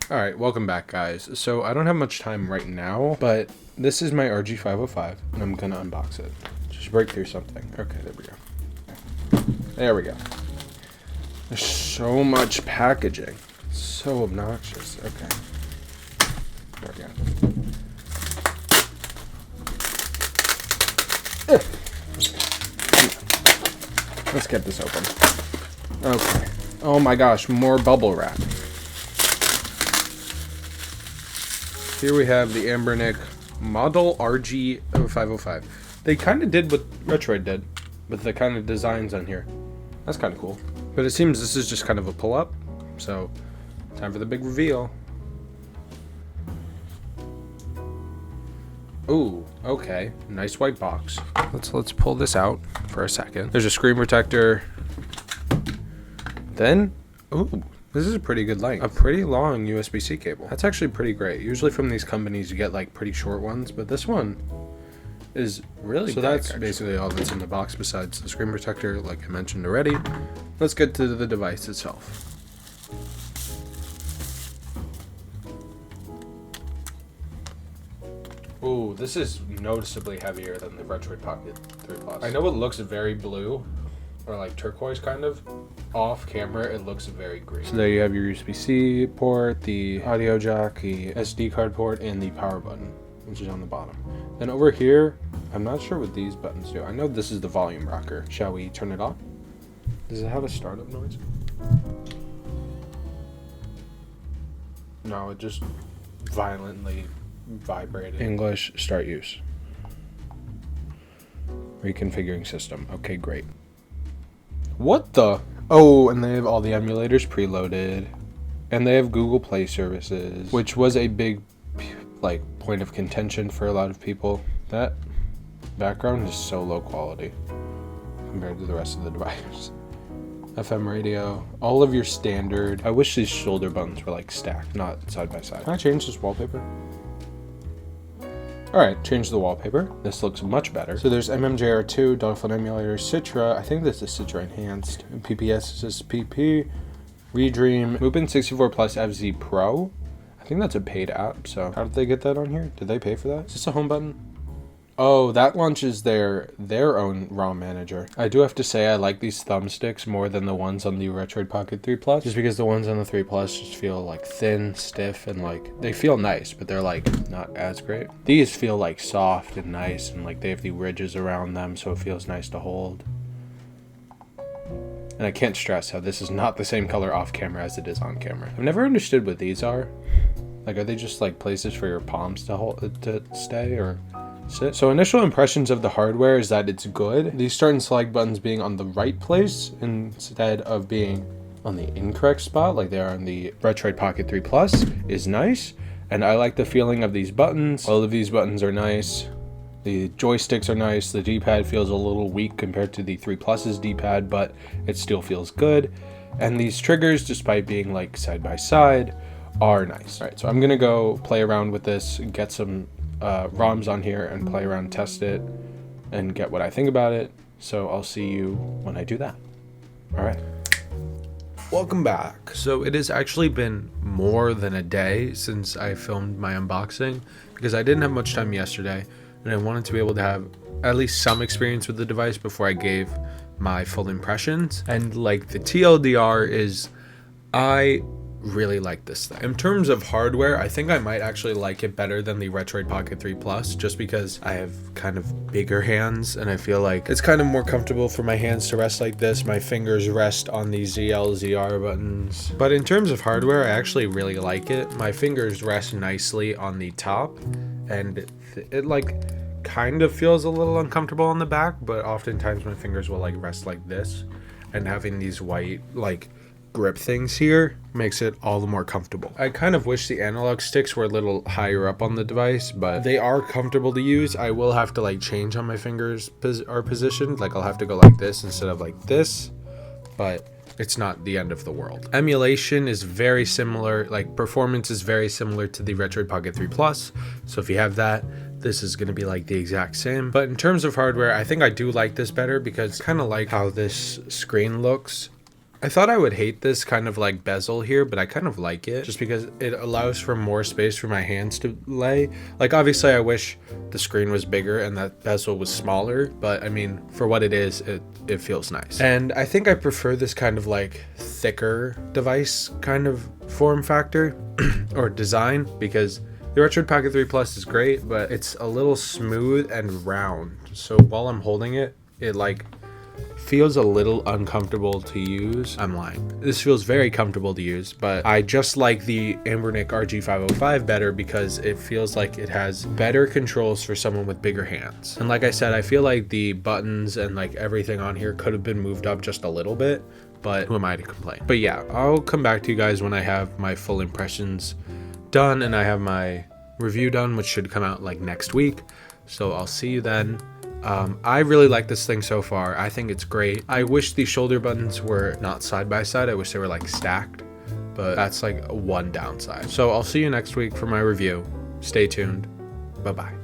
Alright, welcome back guys. So I don't have much time right now, but this is my RG505 and I'm gonna unbox it. Just break through something. Okay, there we go. There we go. There's so much packaging. So obnoxious. Okay. There we go. Let's get this open. Okay. Oh my gosh, more bubble wrap. Here we have the Anbernic model RG505. They kind of did what Retroid did with the kind of designs on here. That's kind of cool. But it seems this is just kind of a pull-up. So, time for the big reveal. Ooh, okay. Nice white box. Let's pull this out for a second. There's a screen protector. Then, ooh. This is a pretty good length. A pretty long USB-C cable. That's actually pretty great. Usually from these companies you get like pretty short ones, but this one is really so thick, that's basically all that's in the box besides the screen protector, like I mentioned already. Let's get to the device itself. Ooh, this is noticeably heavier than the Retroid Pocket 3 Plus. I know it looks very blue, or like turquoise kind of. Off camera it looks very green. So there you have your USB-C port, the audio jack, the SD card port, and the power button, which is on the bottom. Then over here, I'm not sure what these buttons do. I know this is the volume rocker. Shall we turn it on? Does it have a startup noise? No, it just violently vibrated. English, start use. Reconfiguring system. Okay, great. What the? Oh, and they have all the emulators preloaded. And they have Google Play services, which was a big, like, point of contention for a lot of people. That background is so low quality compared to the rest of the device. FM radio, all of your standard. I wish these shoulder buttons were, like, stacked, not side by side. Can I change this wallpaper? Alright, change the wallpaper. This looks much better. So there's MMJR2, Dolphin Emulator, Citra. I think this is Citra Enhanced. And PPS is PP. Redream. Movement 64 Plus FZ Pro. I think that's a paid app, so how did they get that on here? Did they pay for that? Is this a home button? Oh, that launches their own ROM manager. I do have to say I like these thumbsticks more than the ones on the Retroid Pocket 3 Plus, just because the ones on the 3 Plus just feel like thin, stiff, and like they feel nice, but they're like not as great. These feel like soft and nice, and like they have the ridges around them, so it feels nice to hold. And I can't stress how this is not the same color off camera as it is on camera. I've never understood what these are. Like, are they just like places for your palms to hold to stay, or sit? So initial impressions of the hardware is that it's good. These start and select buttons being on the right place instead of being on the incorrect spot like they are on the Retroid Pocket 3 Plus is nice. And I like the feeling of these buttons. All of these buttons are nice. The joysticks are nice. The D-pad feels a little weak compared to the 3 Plus's D-pad, but it still feels good. And these triggers, despite being like side by side, are nice. All right, so I'm gonna go play around with this, get some ROMs on here and play around, test it, and get what I think about it. So I'll see you when I do that. All right. Welcome back. So it has actually been more than a day since I filmed my unboxing because I didn't have much time yesterday and I wanted to be able to have at least some experience with the device before I gave my full impressions. And like the TLDR is, I really like this thing. In terms of hardware, I think I might actually like it better than the Retroid Pocket 3 Plus, just because I have kind of bigger hands and I feel like it's kind of more comfortable for my hands to rest like this. My fingers rest on the ZL, ZR buttons. But in terms of hardware, I actually really like it. My fingers rest nicely on the top and it like kind of feels a little uncomfortable on the back, but oftentimes my fingers will like rest like this, and having these white like grip things here makes it all the more comfortable. I kind of wish the analog sticks were a little higher up on the device, but they are comfortable to use. I will have to like change how my fingers are positioned. Like I'll have to go like this instead of like this, but it's not the end of the world. Emulation is very similar, like performance is very similar to the Retroid Pocket 3 Plus. So if you have that, this is going to be like the exact same. But in terms of hardware, I think I do like this better because I kind of like how this screen looks I thought I would hate this kind of like bezel here, but I kind of like it just because it allows for more space for my hands to lay. Like obviously I wish the screen was bigger and that bezel was smaller, but I mean, for what it is, it feels nice. And I think I prefer this kind of like thicker device kind of form factor or design, because the Retroid Pocket 3 Plus is great, but it's a little smooth and round. So while I'm holding it, it like feels a little uncomfortable to use. I'm lying. This feels very comfortable to use, but I just like the Anbernic RG505 better because it feels like it has better controls for someone with bigger hands. And like I said, I feel like the buttons and like everything on here could have been moved up just a little bit, but who am I to complain? But yeah, I'll come back to you guys when I have my full impressions done and I have my review done, which should come out like next week. So I'll see you then. I really like this thing so far. I think it's great. I wish the shoulder buttons were not side by side. I wish they were like stacked, but that's like one downside. So I'll see you next week for my review. Stay tuned. Bye-bye.